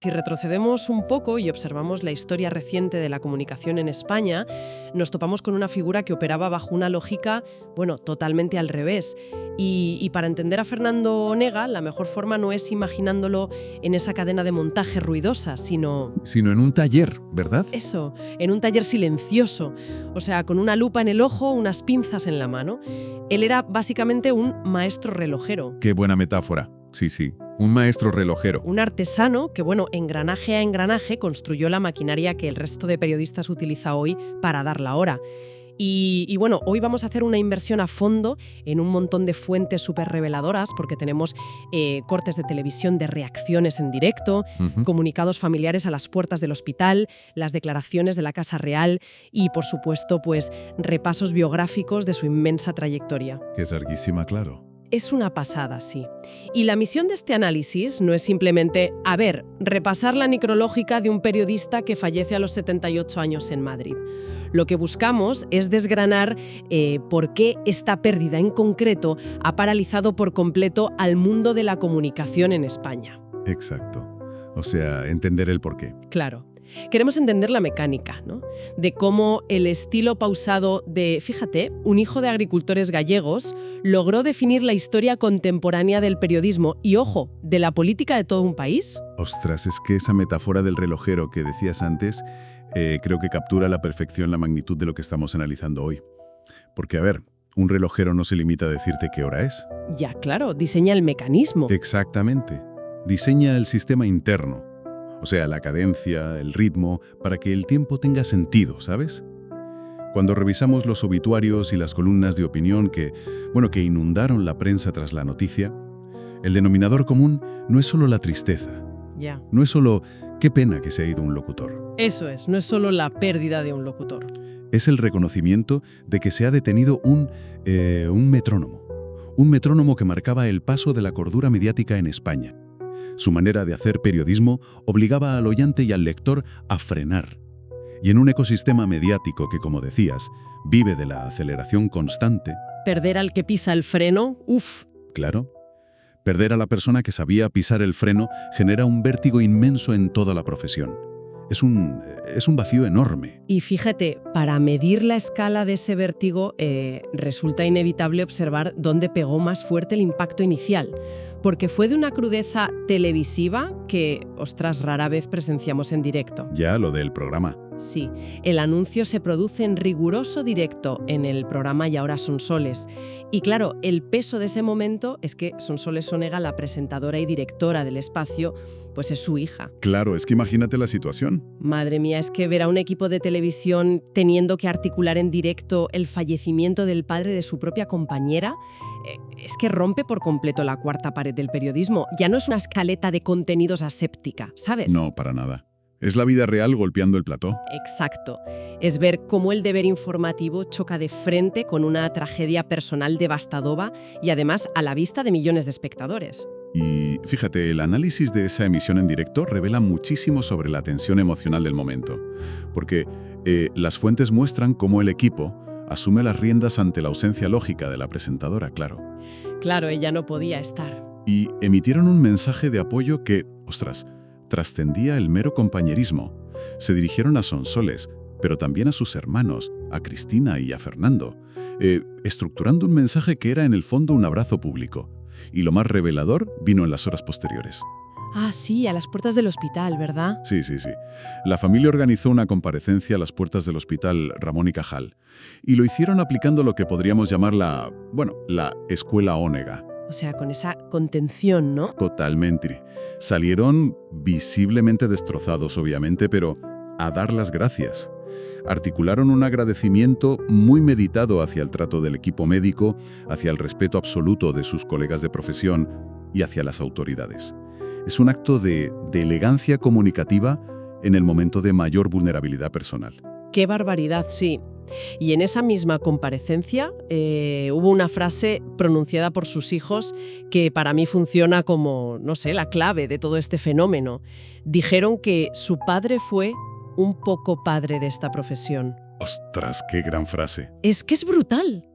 Si retrocedemos un poco y observamos la historia reciente de la comunicación en España, nos topamos con una figura que operaba bajo una lógica, bueno, totalmente al revés. Y para entender a Fernando Onega, la mejor forma no es imaginándolo en esa cadena de montaje ruidosa, sino Sino en un taller, ¿verdad? eso, en un taller silencioso, o sea, con una lupa en el ojo, unas pinzas en la mano. Él era básicamente un maestro relojero. Qué buena metáfora. Sí, un maestro relojero. Un artesano que, bueno, engranaje a engranaje construyó la maquinaria que el resto de periodistas utiliza hoy para dar la hora. Y bueno, hoy vamos a hacer una inversión a fondo en un montón de fuentes súper reveladoras porque tenemos cortes de televisión de reacciones en directo, Ujú. comunicados familiares a las puertas del hospital, las declaraciones de la Casa Real y, por supuesto, pues repasos biográficos de su inmensa trayectoria. Que es larguísima, claro. Es una pasada, sí. Y la misión de este análisis no es simplemente, repasar la necrológica de un periodista que fallece a los 78 años en Madrid. Lo que buscamos es desgranar por qué esta pérdida en concreto ha paralizado por completo al mundo de la comunicación en España. Exacto. O sea, entender el porqué. Claro. Queremos entender la mecánica, ¿no? De cómo el estilo pausado de, fíjate, un hijo de agricultores gallegos logró definir la historia contemporánea del periodismo y, ojo, de la política de todo un país. Ostras, es que esa metáfora del relojero que decías antes, creo que captura a la perfección la magnitud de lo que estamos analizando hoy. Porque, a ver, un relojero no se limita a decirte qué hora es. Ya, claro, diseña el mecanismo. Exactamente. Diseña el sistema interno. O sea, la cadencia, el ritmo, para que el tiempo tenga sentido, ¿sabes? Cuando revisamos los obituarios y las columnas de opinión que inundaron la prensa tras la noticia, el denominador común no es solo la tristeza, Ya. no es solo qué pena que se ha ido un locutor. Eso es, no es solo la pérdida de un locutor. Es el reconocimiento de que se ha detenido un metrónomo. Un metrónomo que marcaba el paso de la cordura mediática en España. Su manera de hacer periodismo obligaba al oyente y al lector a frenar. Y en un ecosistema mediático que, como decías, vive de la aceleración constante, Perder al que pisa el freno, uff. claro, perder a la persona que sabía pisar el freno genera un vértigo inmenso en toda la profesión. Es un vacío enorme. Y fíjate, para medir la escala de ese vértigo, resulta inevitable observar dónde pegó más fuerte el impacto inicial, porque fue de una crudeza televisiva que, ostras, rara vez presenciamos en directo. Ya lo del programa. Sí, el anuncio se produce en riguroso directo en el programa Y ahora son soles. Y claro, el peso de ese momento es que Sonsoles Onega, la presentadora y directora del espacio, pues es su hija. Claro, es que imagínate la situación. Madre mía, es que ver a un equipo de televisión teniendo que articular en directo el fallecimiento del padre de su propia compañera, es que rompe por completo la cuarta pared del periodismo. Ya no es una escaleta de contenidos aséptica, ¿sabes? No, para nada. Es la vida real golpeando el plató. Exacto. Es ver cómo el deber informativo choca de frente con una tragedia personal devastadora y además a la vista de millones de espectadores. Y fíjate, el análisis de esa emisión en directo revela muchísimo sobre la tensión emocional del momento. Porque las fuentes muestran cómo el equipo asume las riendas ante la ausencia lógica de la presentadora, claro. Claro, ella no podía estar. Y emitieron un mensaje de apoyo que, ostras, trascendía el mero compañerismo. Se dirigieron a Sonsoles, pero también a sus hermanos, a Cristina y a Fernando, estructurando un mensaje que era en el fondo un abrazo público. Y lo más revelador vino en las horas posteriores. Ah, sí, a las puertas del hospital, ¿verdad? Sí. La familia organizó una comparecencia a las puertas del hospital Ramón y Cajal. Y lo hicieron aplicando lo que podríamos llamar la escuela Onega. O sea, con esa contención, ¿no? Totalmente. Salieron visiblemente destrozados, obviamente, pero a dar las gracias. Articularon un agradecimiento muy meditado hacia el trato del equipo médico, hacia el respeto absoluto de sus colegas de profesión y hacia las autoridades. Es un acto de elegancia comunicativa en el momento de mayor vulnerabilidad personal. ¡Qué barbaridad, sí! Y en esa misma comparecencia hubo una frase pronunciada por sus hijos que para mí funciona como, no sé, la clave de todo este fenómeno. Dijeron que su padre fue un poco padre de esta profesión. ¡Ostras, qué gran frase! Es que es brutal.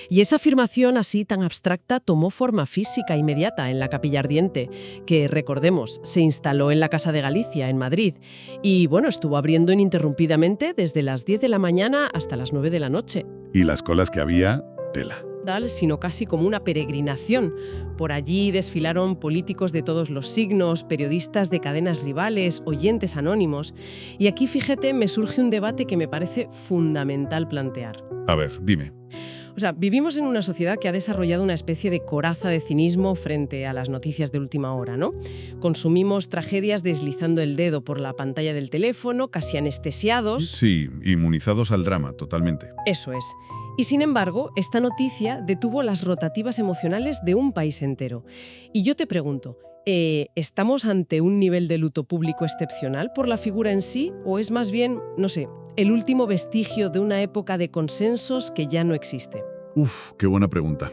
Y esa afirmación así tan abstracta tomó forma física inmediata en la Capilla Ardiente, que, recordemos, se instaló en la Casa de Galicia, en Madrid, y bueno, estuvo abriendo ininterrumpidamente desde las 10 de la mañana hasta las 9 de la noche. Y las colas que había, tela. Sino casi como una peregrinación. Por allí desfilaron políticos de todos los signos, periodistas de cadenas rivales, oyentes anónimos. Y aquí, fíjate, me surge un debate que me parece fundamental plantear. A ver, dime. O sea, vivimos en una sociedad que ha desarrollado una especie de coraza de cinismo frente a las noticias de última hora, ¿no? Consumimos tragedias deslizando el dedo por la pantalla del teléfono, casi anestesiados. Sí, inmunizados al drama, totalmente. Eso es. Y sin embargo, esta noticia detuvo las rotativas emocionales de un país entero. Y yo te pregunto, ¿estamos ante un nivel de luto público excepcional por la figura en sí? ¿O es más bien, no sé, el último vestigio de una época de consensos que ya no existe? Uf, qué buena pregunta.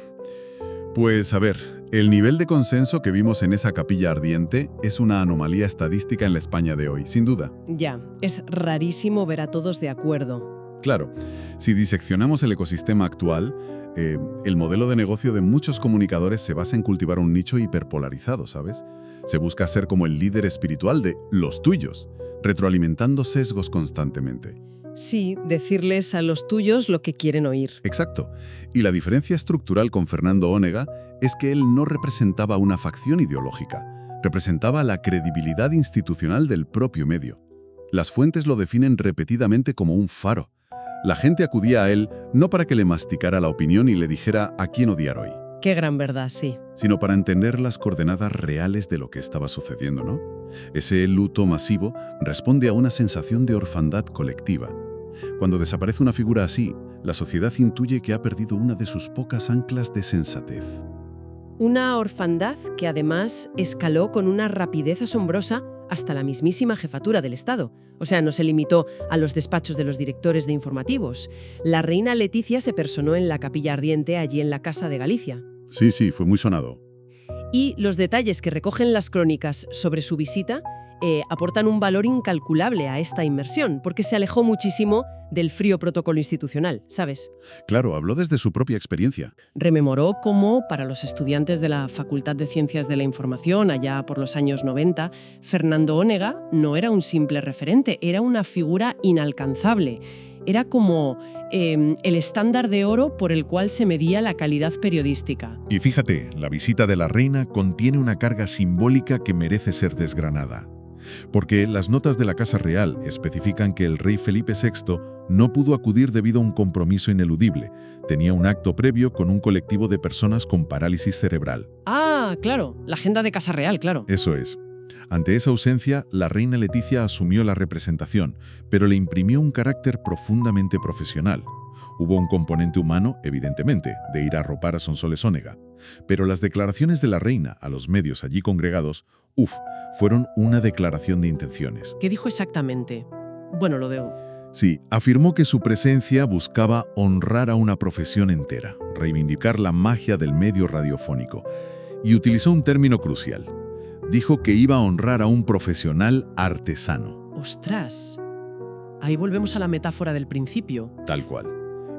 Pues a ver, el nivel de consenso que vimos en esa Capilla Ardiente es una anomalía estadística en la España de hoy, sin duda. Ya, es rarísimo ver a todos de acuerdo. Claro, si diseccionamos el ecosistema actual, el modelo de negocio de muchos comunicadores se basa en cultivar un nicho hiperpolarizado, ¿sabes? Se busca ser como el líder espiritual de los tuyos, retroalimentando sesgos constantemente. Sí, decirles a los tuyos lo que quieren oír. Exacto. Y la diferencia estructural con Fernando Onega es que él no representaba una facción ideológica, representaba la credibilidad institucional del propio medio. Las fuentes lo definen repetidamente como un faro. La gente acudía a él no para que le masticara la opinión y le dijera a quién odiar hoy. Qué gran verdad, sí. Sino para entender las coordenadas reales de lo que estaba sucediendo, ¿no? Ese luto masivo responde a una sensación de orfandad colectiva. Cuando desaparece una figura así, la sociedad intuye que ha perdido una de sus pocas anclas de sensatez. Una orfandad que además escaló con una rapidez asombrosa hasta la mismísima jefatura del Estado. O sea, no se limitó a los despachos de los directores de informativos. La reina Leticia se personó en la Capilla Ardiente, allí en la Casa de Galicia. Sí, fue muy sonado. Y los detalles que recogen las crónicas sobre su visita aportan un valor incalculable a esta inmersión, porque se alejó muchísimo del frío protocolo institucional, ¿sabes? Claro, habló desde su propia experiencia. Rememoró cómo, para los estudiantes de la Facultad de Ciencias de la Información, allá por los años 90, Fernando Onega no era un simple referente, era una figura inalcanzable. Era como el estándar de oro por el cual se medía la calidad periodística. Y fíjate, la visita de la reina contiene una carga simbólica que merece ser desgranada. Porque las notas de la Casa Real especifican que el rey Felipe VI no pudo acudir debido a un compromiso ineludible. Tenía un acto previo con un colectivo de personas con parálisis cerebral. Ah, claro, la agenda de Casa Real, claro. Eso es. Ante esa ausencia, la reina Leticia asumió la representación, pero le imprimió un carácter profundamente profesional. Hubo un componente humano, evidentemente, de ir a arropar a Sonsoles Onega. Pero las declaraciones de la reina a los medios allí congregados, fueron una declaración de intenciones. ¿Qué dijo exactamente? Bueno, lo debo. Sí, afirmó que su presencia buscaba honrar a una profesión entera, reivindicar la magia del medio radiofónico, y utilizó un término crucial. Dijo que iba a honrar a un profesional artesano. ¡Ostras! Ahí volvemos a la metáfora del principio. Tal cual.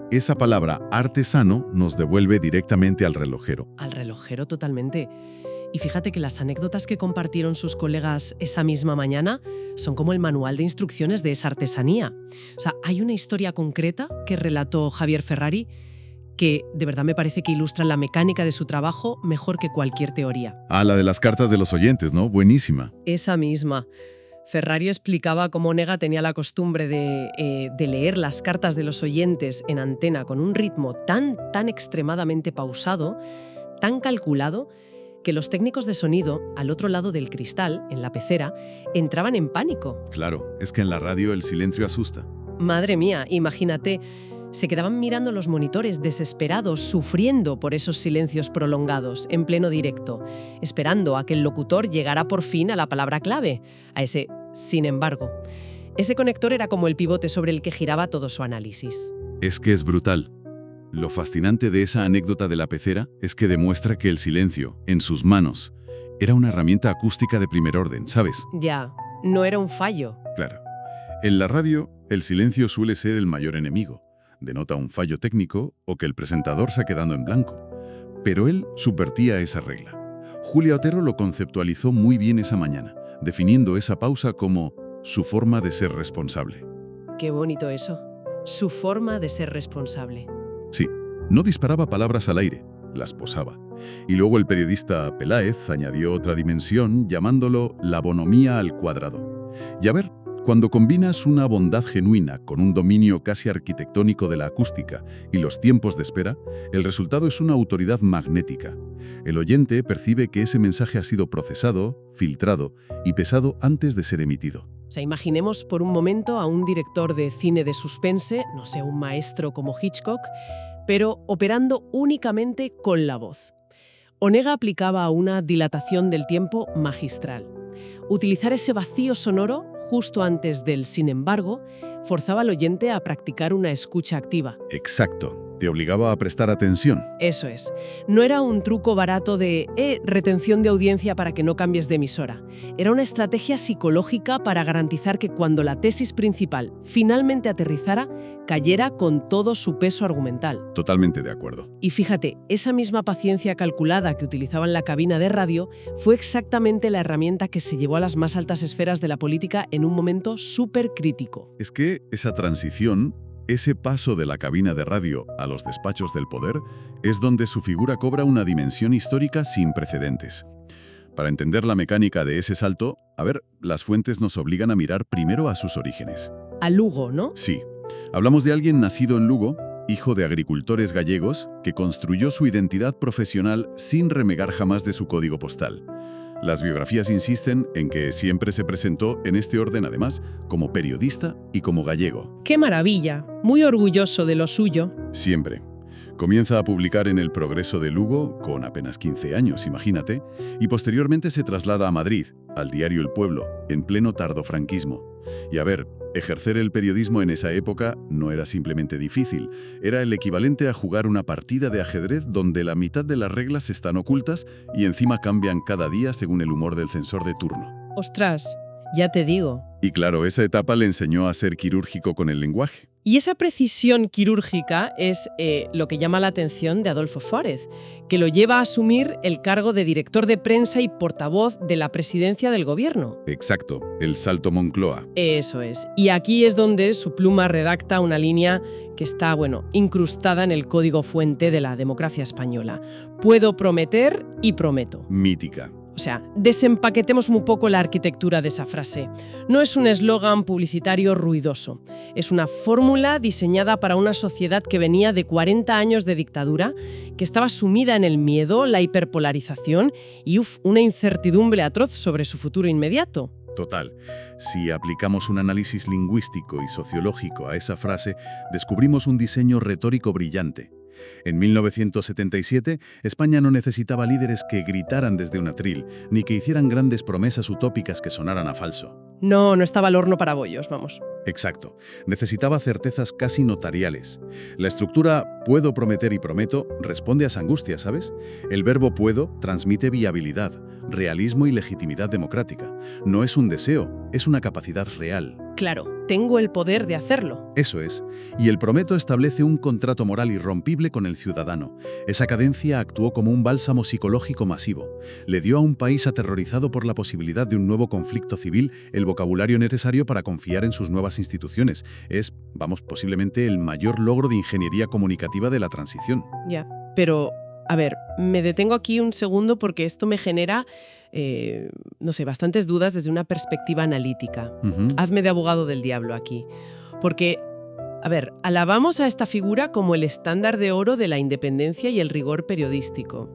Esa palabra artesano nos devuelve directamente al relojero. Al relojero totalmente. Y fíjate que las anécdotas que compartieron sus colegas esa misma mañana son como el manual de instrucciones de esa artesanía. O sea, hay una historia concreta que relató Javier Ferrari que de verdad me parece que ilustra la mecánica de su trabajo mejor que cualquier teoría. Ah, la de las cartas de los oyentes, ¿no? Buenísima. Esa misma. Ferrari explicaba cómo Onega tenía la costumbre de leer las cartas de los oyentes en antena con un ritmo tan extremadamente pausado, tan calculado, que los técnicos de sonido, al otro lado del cristal, en la pecera, entraban en pánico. Claro, es que en la radio el silencio asusta. Madre mía, imagínate, se quedaban mirando los monitores desesperados, sufriendo por esos silencios prolongados, en pleno directo, esperando a que el locutor llegara por fin a la palabra clave, a ese «sin embargo». Ese conector era como el pivote sobre el que giraba todo su análisis. Es que es brutal. Lo fascinante de esa anécdota de la pecera es que demuestra que el silencio, en sus manos, era una herramienta acústica de primer orden, ¿sabes? Ya, no era un fallo. Claro. En la radio, el silencio suele ser el mayor enemigo. denota un fallo técnico o que el presentador se ha quedado en blanco. Pero él subvertía esa regla. Julia Otero lo conceptualizó muy bien esa mañana, definiendo esa pausa como su forma de ser responsable. Qué bonito eso. Su forma de ser responsable. Sí, no disparaba palabras al aire, las posaba. Y luego el periodista Peláez añadió otra dimensión llamándolo la bonomía al cuadrado. Y a ver, cuando combinas una bondad genuina con un dominio casi arquitectónico de la acústica y los tiempos de espera, el resultado es una autoridad magnética. El oyente percibe que ese mensaje ha sido procesado, filtrado y pesado antes de ser emitido. O sea, imaginemos por un momento a un director de cine de suspense, no sé, un maestro como Hitchcock, pero operando únicamente con la voz. Onega aplicaba una dilatación del tiempo magistral. Utilizar ese vacío sonoro justo antes del sin embargo forzaba al oyente a practicar una escucha activa. Exacto. Te obligaba a prestar atención. Eso es. No era un truco barato de retención de audiencia para que no cambies de emisora. Era una estrategia psicológica para garantizar que cuando la tesis principal finalmente aterrizara, cayera con todo su peso argumental. Totalmente de acuerdo. Y fíjate, esa misma paciencia calculada que utilizaba en la cabina de radio fue exactamente la herramienta que se llevó a las más altas esferas de la política en un momento súper crítico. Es que esa transición, ese paso de la cabina de radio a los despachos del poder, es donde su figura cobra una dimensión histórica sin precedentes. Para entender la mecánica de ese salto, las fuentes nos obligan a mirar primero a sus orígenes. A Lugo, ¿no? Sí. Hablamos de alguien nacido en Lugo, hijo de agricultores gallegos, que construyó su identidad profesional sin renegar jamás de su código postal. Las biografías insisten en que siempre se presentó en este orden, además, como periodista y como gallego. ¡Qué maravilla! Muy orgulloso de lo suyo. Siempre. Comienza a publicar en El Progreso de Lugo, con apenas 15 años, imagínate, y posteriormente se traslada a Madrid, al diario El Pueblo, en pleno tardofranquismo. Y ejercer el periodismo en esa época no era simplemente difícil, era el equivalente a jugar una partida de ajedrez donde la mitad de las reglas están ocultas y encima cambian cada día según el humor del censor de turno. ¡Ostras! Ya te digo. Y claro, esa etapa le enseñó a ser quirúrgico con el lenguaje. Y esa precisión quirúrgica es lo que llama la atención de Adolfo Suárez, que lo lleva a asumir el cargo de director de prensa y portavoz de la presidencia del gobierno. Exacto, el salto Moncloa. Eso es. Y aquí es donde su pluma redacta una línea que está, incrustada en el código fuente de la democracia española. Puedo prometer y prometo. Mítica. O sea, desempaquetemos un poco la arquitectura de esa frase. No es un eslogan publicitario ruidoso. Es una fórmula diseñada para una sociedad que venía de 40 años de dictadura, que estaba sumida en el miedo, la hiperpolarización y una incertidumbre atroz sobre su futuro inmediato. Total. Si aplicamos un análisis lingüístico y sociológico a esa frase, descubrimos un diseño retórico brillante. En 1977, España no necesitaba líderes que gritaran desde un atril, ni que hicieran grandes promesas utópicas que sonaran a falso. No estaba al horno para bollos, vamos. Exacto. Necesitaba certezas casi notariales. La estructura puedo prometer y prometo responde a esa angustia, ¿sabes? El verbo puedo transmite viabilidad, realismo y legitimidad democrática. No es un deseo, es una capacidad real. Claro, tengo el poder de hacerlo. Eso es. Y el prometo establece un contrato moral irrompible con el ciudadano. Esa cadencia actuó como un bálsamo psicológico masivo. Le dio a un país aterrorizado por la posibilidad de un nuevo conflicto civil el vocabulario necesario para confiar en sus nuevas instituciones. Es, posiblemente el mayor logro de ingeniería comunicativa de la transición. Ya, pero, me detengo aquí un segundo porque esto me genera bastantes dudas desde una perspectiva analítica. Hazme de abogado del diablo aquí. Porque, alabamos a esta figura como el estándar de oro de la independencia y el rigor periodístico.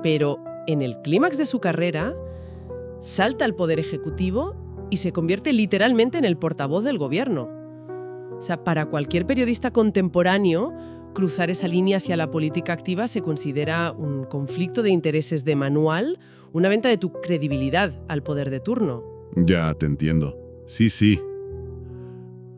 Pero en el clímax de su carrera, salta al poder ejecutivo y se convierte literalmente en el portavoz del gobierno. O sea, para cualquier periodista contemporáneo, cruzar esa línea hacia la política activa se considera un conflicto de intereses de manual, una venta de tu credibilidad al poder de turno. Ya te entiendo. Sí.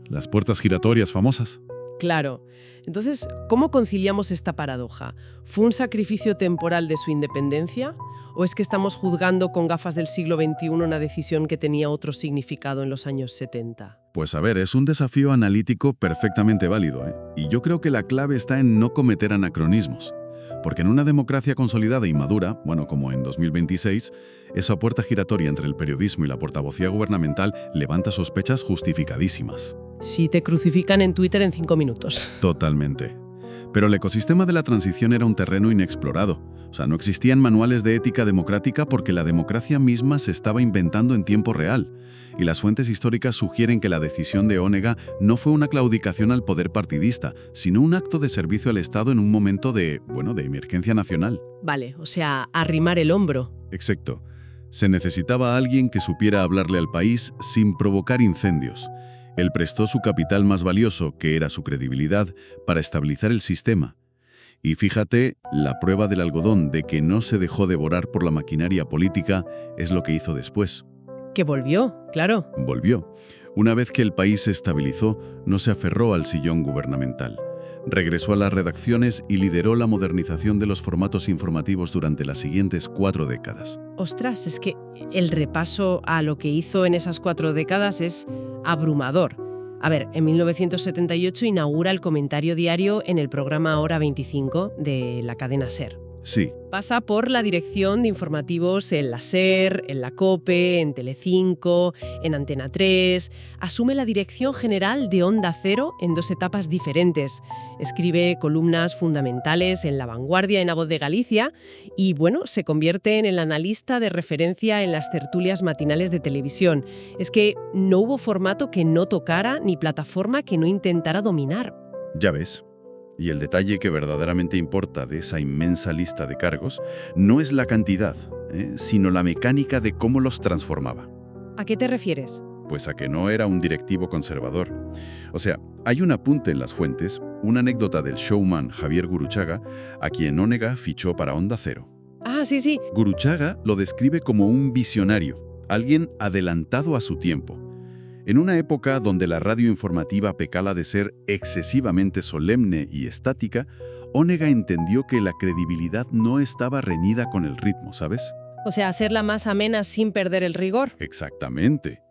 Las puertas giratorias famosas. Claro. Entonces, ¿cómo conciliamos esta paradoja? ¿Fue un sacrificio temporal de su independencia? ¿O es que estamos juzgando con gafas del siglo XXI una decisión que tenía otro significado en los años 70? Pues a ver, es un desafío analítico perfectamente válido, ¿eh? Y yo creo que la clave está en no cometer anacronismos. Porque en una democracia consolidada y madura, bueno, como en 2026, esa puerta giratoria entre el periodismo y la portavocía gubernamental levanta sospechas justificadísimas. Si te crucifican en Twitter en 5 minutos. Totalmente. Pero el ecosistema de la transición era un terreno inexplorado. O sea, no existían manuales de ética democrática porque la democracia misma se estaba inventando en tiempo real. Y las fuentes históricas sugieren que la decisión de Onega no fue una claudicación al poder partidista, sino un acto de servicio al Estado en un momento de emergencia nacional. Vale, o sea, arrimar el hombro. Exacto. Se necesitaba a alguien que supiera hablarle al país sin provocar incendios. Él prestó su capital más valioso, que era su credibilidad, para estabilizar el sistema. Y fíjate, la prueba del algodón de que no se dejó devorar por la maquinaria política es lo que hizo después. Que volvió, claro. Volvió. Una vez que el país se estabilizó, no se aferró al sillón gubernamental. Regresó a las redacciones y lideró la modernización de los formatos informativos durante las siguientes 4 décadas. Ostras, es que el repaso a lo que hizo en esas 4 décadas es abrumador. A ver, en 1978 inaugura el comentario diario en el programa Hora 25 de la cadena SER. Sí. Pasa por la dirección de informativos en la SER, en la COPE, en Telecinco, en Antena 3. Asume la dirección general de Onda Cero en 2 etapas diferentes. Escribe columnas fundamentales en La Vanguardia, en La Voz de Galicia y, se convierte en el analista de referencia en las tertulias matinales de televisión. Es que no hubo formato que no tocara ni plataforma que no intentara dominar. Ya ves. Y el detalle que verdaderamente importa de esa inmensa lista de cargos no es la cantidad, sino la mecánica de cómo los transformaba. ¿A qué te refieres? Pues a que no era un directivo conservador. O sea, hay un apunte en las fuentes, una anécdota del showman Javier Gurruchaga, a quien Onega fichó para Onda Cero. Ah, sí. Gurruchaga lo describe como un visionario, alguien adelantado a su tiempo. En una época donde la radio informativa pecaba de ser excesivamente solemne y estática, Onega entendió que la credibilidad no estaba reñida con el ritmo, ¿sabes? O sea, hacerla más amena sin perder el rigor. Exactamente.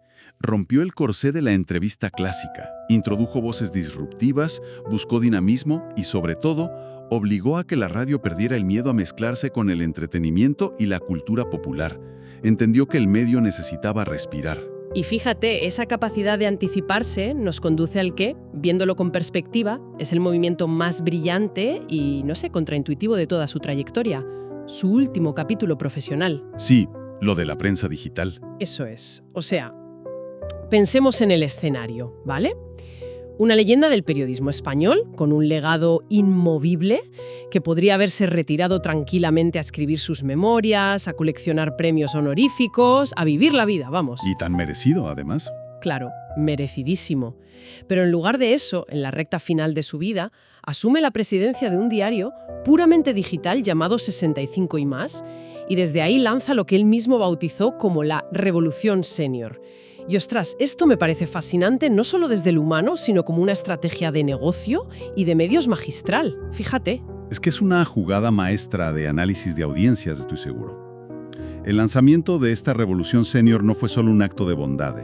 Rompió el corsé de la entrevista clásica, introdujo voces disruptivas, buscó dinamismo y, sobre todo, obligó a que la radio perdiera el miedo a mezclarse con el entretenimiento y la cultura popular. Entendió que el medio necesitaba respirar. Y fíjate, esa capacidad de anticiparse nos conduce al que, viéndolo con perspectiva, es el movimiento más brillante y, contraintuitivo de toda su trayectoria. Su último capítulo profesional. Sí, lo de la prensa digital. Eso es. O sea, pensemos en el escenario, ¿vale? Una leyenda del periodismo español, con un legado inmovible, que podría haberse retirado tranquilamente a escribir sus memorias, a coleccionar premios honoríficos, a vivir la vida, vamos. Y tan merecido, además. Claro, merecidísimo. Pero en lugar de eso, en la recta final de su vida, asume la presidencia de un diario puramente digital llamado 65 y más, y desde ahí lanza lo que él mismo bautizó como la Revolución Senior. Y ostras, esto me parece fascinante no solo desde el humano, sino como una estrategia de negocio y de medios magistral. Fíjate. Es que es una jugada maestra de análisis de audiencias, estoy seguro. El lanzamiento de esta revolución senior no fue solo un acto de bondad.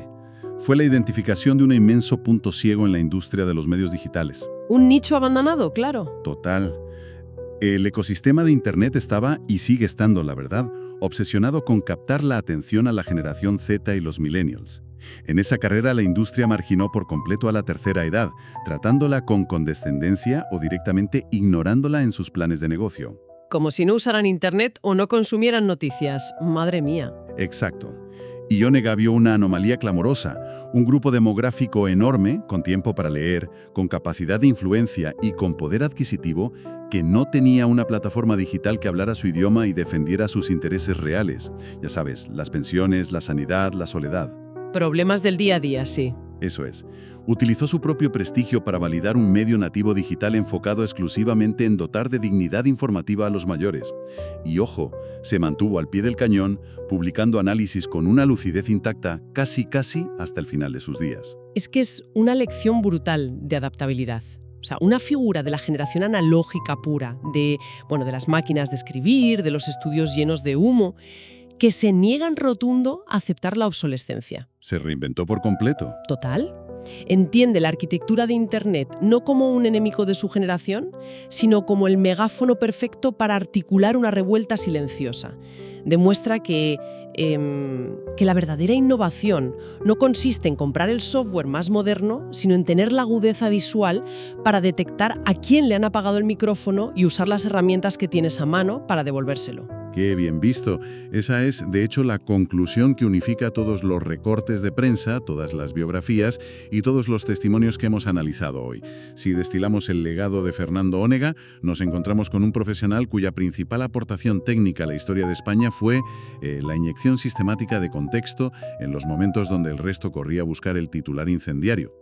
Fue la identificación de un inmenso punto ciego en la industria de los medios digitales. Un nicho abandonado, claro. Total. El ecosistema de Internet estaba, y sigue estando, la verdad, obsesionado con captar la atención a la generación Z y los millennials. En esa carrera la industria marginó por completo a la tercera edad, tratándola con condescendencia o directamente ignorándola en sus planes de negocio. Como si no usaran Internet o no consumieran noticias. Madre mía. Exacto. Y Onega vio una anomalía clamorosa, un grupo demográfico enorme, con tiempo para leer, con capacidad de influencia y con poder adquisitivo, que no tenía una plataforma digital que hablara su idioma y defendiera sus intereses reales. Ya sabes, las pensiones, la sanidad, la soledad. Problemas del día a día, sí. Eso es. Utilizó su propio prestigio para validar un medio nativo digital enfocado exclusivamente en dotar de dignidad informativa a los mayores. Y ojo, se mantuvo al pie del cañón, publicando análisis con una lucidez intacta casi hasta el final de sus días. Es que es una lección brutal de adaptabilidad. O sea, una figura de la generación analógica pura, bueno, de las máquinas de escribir, de los estudios llenos de humo, que se niegan rotundo a aceptar la obsolescencia. Se reinventó por completo. Total. Entiende la arquitectura de Internet no como un enemigo de su generación, sino como el megáfono perfecto para articular una revuelta silenciosa. Demuestra que la verdadera innovación no consiste en comprar el software más moderno, sino en tener la agudeza visual para detectar a quién le han apagado el micrófono y usar las herramientas que tienes a mano para devolvérselo. Qué bien visto. Esa es, de hecho, la conclusión que unifica todos los recortes de prensa, todas las biografías y todos los testimonios que hemos analizado hoy. Si destilamos el legado de Fernando Onega, nos encontramos con un profesional cuya principal aportación técnica a la historia de España fue la inyección sistemática de contexto en los momentos donde el resto corría a buscar el titular incendiario.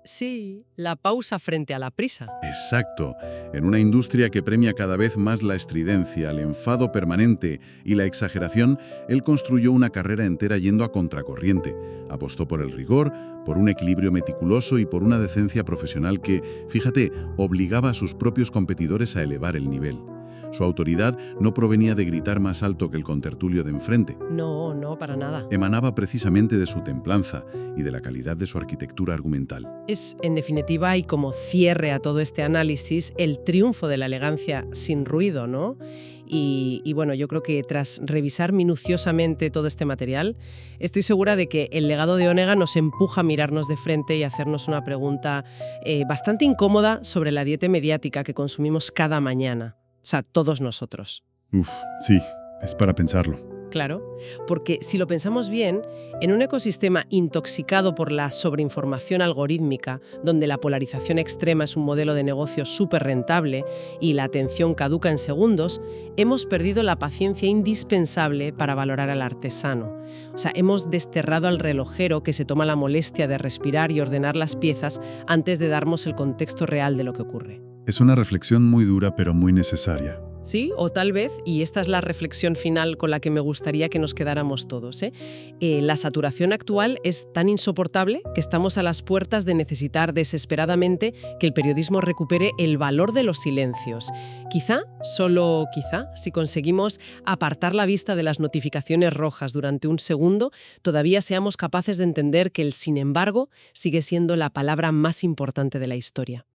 Sí, la pausa frente a la prisa. Exacto. En una industria que premia cada vez más la estridencia, el enfado permanente y la exageración, él construyó una carrera entera yendo a contracorriente. Apostó por el rigor, por un equilibrio meticuloso y por una decencia profesional que, fíjate, obligaba a sus propios competidores a elevar el nivel. Su autoridad no provenía de gritar más alto que el contertulio de enfrente. No, para nada. Emanaba precisamente de su templanza y de la calidad de su arquitectura argumental. Es, en definitiva, y como cierre a todo este análisis, el triunfo de la elegancia sin ruido, ¿no? Y bueno, yo creo que tras revisar minuciosamente todo este material, estoy segura de que el legado de Onega nos empuja a mirarnos de frente y hacernos una pregunta bastante incómoda sobre la dieta mediática que consumimos cada mañana. O sea, todos nosotros. Sí, es para pensarlo. Claro, porque si lo pensamos bien, en un ecosistema intoxicado por la sobreinformación algorítmica, donde la polarización extrema es un modelo de negocio súper rentable y la atención caduca en segundos, hemos perdido la paciencia indispensable para valorar al artesano. O sea, hemos desterrado al relojero que se toma la molestia de respirar y ordenar las piezas antes de darnos el contexto real de lo que ocurre. Es una reflexión muy dura, pero muy necesaria. Sí, o tal vez, y esta es la reflexión final con la que me gustaría que nos quedáramos todos, la saturación actual es tan insoportable que estamos a las puertas de necesitar desesperadamente que el periodismo recupere el valor de los silencios. Quizá, solo quizá, si conseguimos apartar la vista de las notificaciones rojas durante un segundo, todavía seamos capaces de entender que el sin embargo sigue siendo la palabra más importante de la historia.